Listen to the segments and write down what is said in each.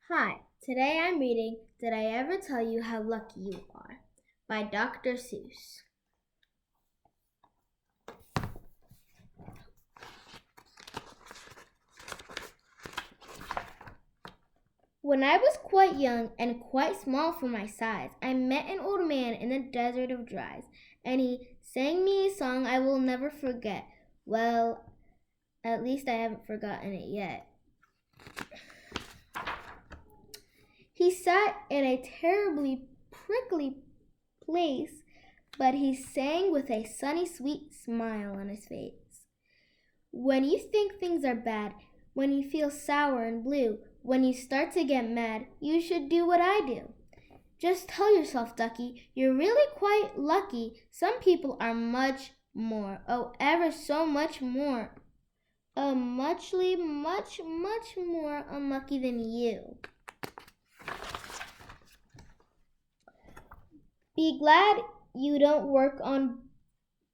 Hi, today I'm reading Did I Ever Tell You How Lucky You Are by Dr. Seuss. When I was quite young and quite small for my size, I met an old man in the desert of Dries, and he sang me a song I will never forget. Well, at least I haven't forgotten it yet. He sat in a terribly prickly place, but he sang with a sunny, sweet smile on his face. When you think things are bad, when you feel sour and blue, when you start to get mad, you should do what I do. Just tell yourself, Ducky, you're really quite lucky. Some people are much more, ever so much more, much more unlucky than you. Be glad you don't work on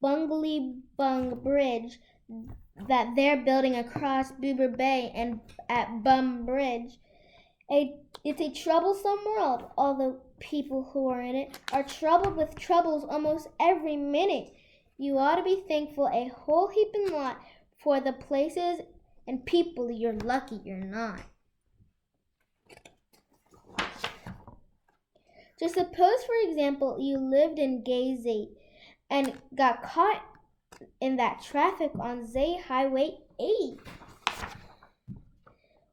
Bungly Bung Bridge that they're building across Boober Bay and at Bum Bridge. It's a troublesome world. All the people who are in it are troubled with troubles almost every minute. You ought to be thankful a whole heaping lot for the places and people you're lucky you're not. Just suppose, for example, you lived in Gay Zate and got caught in that traffic on Zay Highway 8.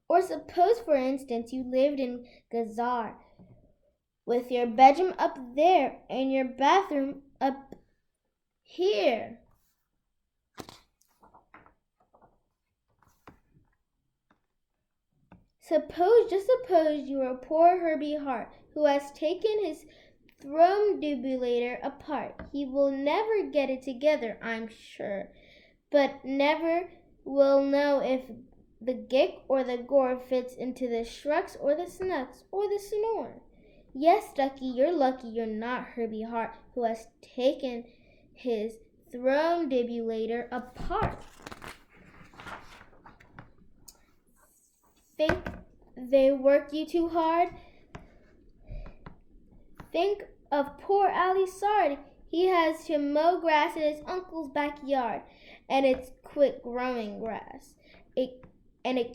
Or suppose, for instance, you lived in Gazar with your bedroom up there and your bathroom up here. Just suppose you are poor Herbie Hart, who has taken his throne defibrillator apart. He will never get it together, I'm sure, but never will know if the gick or the gore fits into the shrux or the snucks or the snore. Yes, Ducky, you're lucky you're not Herbie Hart, who has taken his throne defibrillator apart. Think they work you too hard? Think of poor Ali Sard. He has to mow grass in his uncle's backyard, and it's quick growing grass. It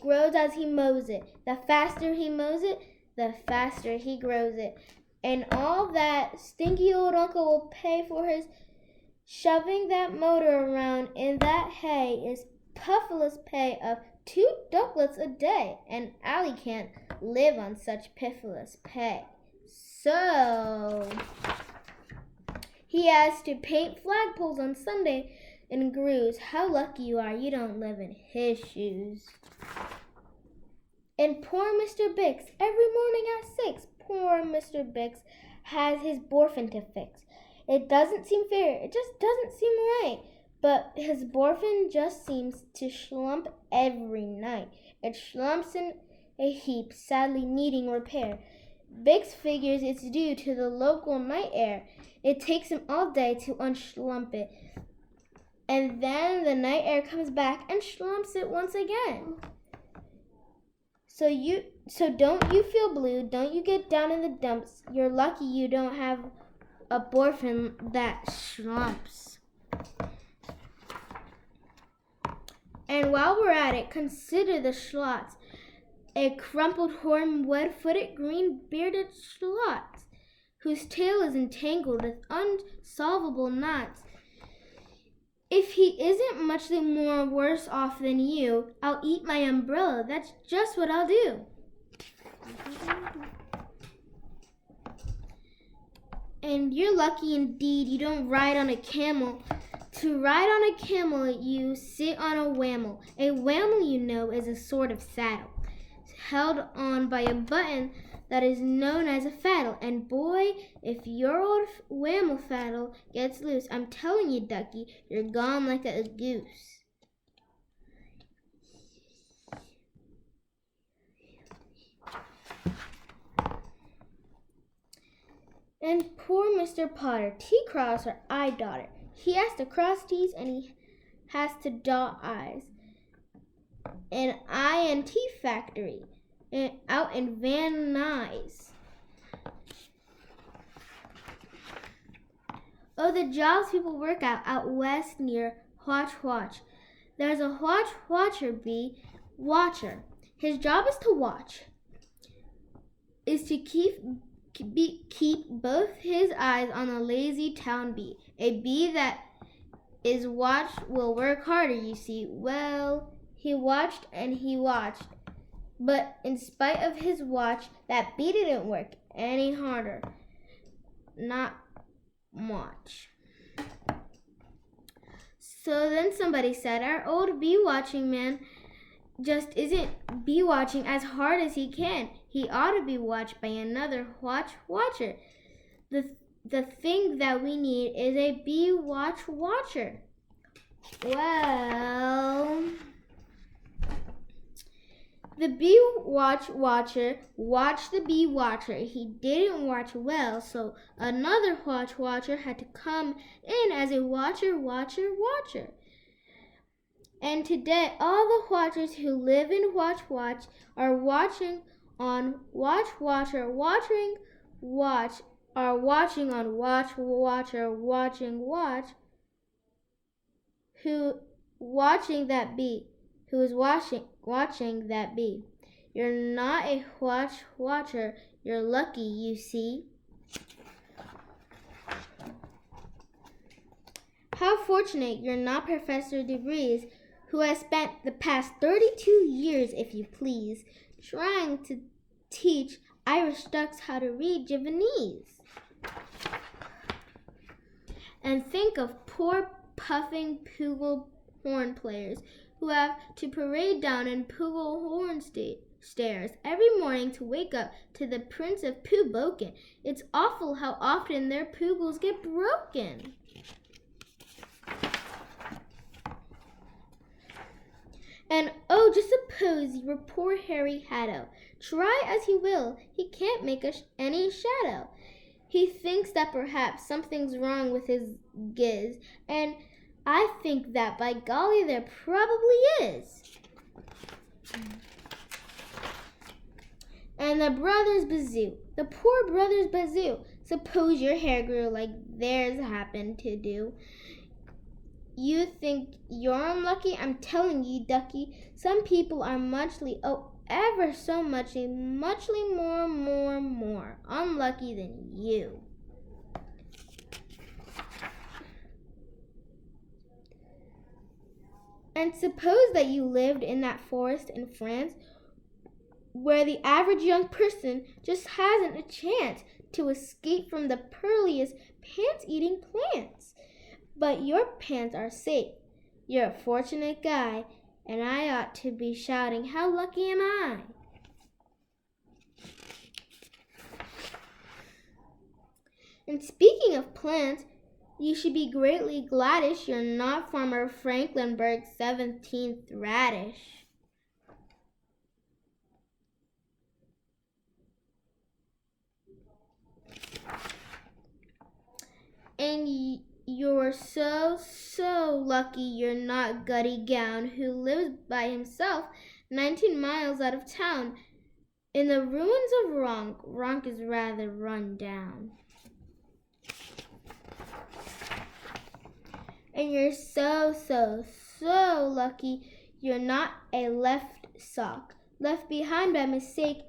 grows as he mows it. The faster he mows it, the faster he grows it. And all that stinky old uncle will pay for his shoving that motor around in that hay is puffless pay of 2 ducats a day, and Ali can't live on such piffless pay. So he has to paint flagpoles on Sunday and grooves. How lucky you are you don't live in his shoes. And poor Mr. Bix, every morning at 6, poor Mr. Bix has his boyfriend to fix. It doesn't seem fair. It just doesn't seem right. But his boyfriend just seems to slump every night. It slumps in a heap, sadly needing repair. Bix figures it's due to the local night air. It takes him all day to unslump it. And then the night air comes back and slumps it once again. So don't you feel blue. Don't you get down in the dumps. You're lucky you don't have a boyfriend that slumps. And while we're at it, consider the schlots. A crumpled, horn, web-footed, green-bearded schlot, whose tail is entangled with unsolvable knots. If he isn't much more worse off than you, I'll eat my umbrella. That's just what I'll do. And you're lucky indeed you don't ride on a camel. To ride on a camel, you sit on a whammel. A whammel, you know, is a sort of saddle, held on by a button that is known as a faddle. And boy, if your old whammel faddle gets loose, I'm telling you, Ducky, you're gone like a goose. And poor Mr. Potter, T-cross or I-daughter. He has to cross T's and he has to dot I's. An I and T factory. out in Van Nuys. Oh, the jobs people work out west near Watch. There's a Watcher bee watcher. His job is to watch, is to keep both his eyes on a lazy town bee. A bee that is watched will work harder, you see. Well, he watched and he watched, but in spite of his watch, that bee didn't work any harder. Not much. So then somebody said, our old bee watching man just isn't bee watching as hard as he can. He ought to be watched by another watcher. The thing that we need is a bee watcher. Well, the bee watcher watched the bee watcher. He didn't watch well, so another watcher had to come in as a watcher. And today, all the watchers who live in Watch are watching on watching on watching that bee. Who is watching that bee. You're not a watcher. You're lucky, you see. How fortunate you're not Professor DeVries, who has spent the past 32 years, if you please, trying to teach Irish ducks how to read Javanese. And think of poor puffing bugle horn players who have to parade down and bugle horn stairs every morning to wake up to the Prince of Pooboken. It's awful how often their bugles get broken. And oh, just suppose you were poor Harry Hadow. Try as he will, he can't make any shadow. He thinks that perhaps something's wrong with his giz, and I think that, by golly, there probably is. And the poor brothers Bazoo, suppose your hair grew like theirs happened to do. You think you're unlucky? I'm telling you, Ducky, some people are ever so muchly more unlucky than you. And suppose that you lived in that forest in France where the average young person just hasn't a chance to escape from the pearliest pants-eating plants. But your pants are safe. You're a fortunate guy, and I ought to be shouting, how lucky am I? And speaking of plants, you should be greatly gladish you're not Farmer Franklinburg's 17th radish. And you're so lucky you're not Gutty Gown, who lives by himself 19 miles out of town in the ruins of Ronk. Ronk is rather run down. And you're so lucky you're not a left sock, left behind by mistake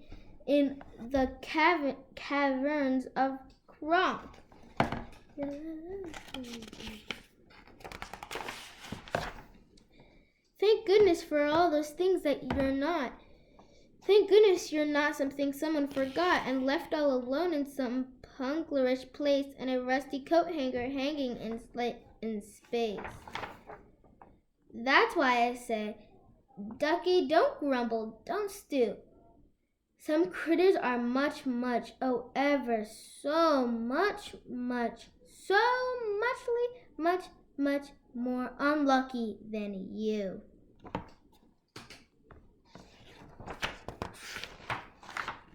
in the caverns of Kronk. Thank goodness for all those things that you're not. Thank goodness you're not something someone forgot and left all alone in some punklerish place in a rusty coat hanger hanging in space. That's why I say, Ducky, don't grumble, don't stoop. Some critters are much, oh ever so much more unlucky than you.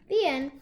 The end.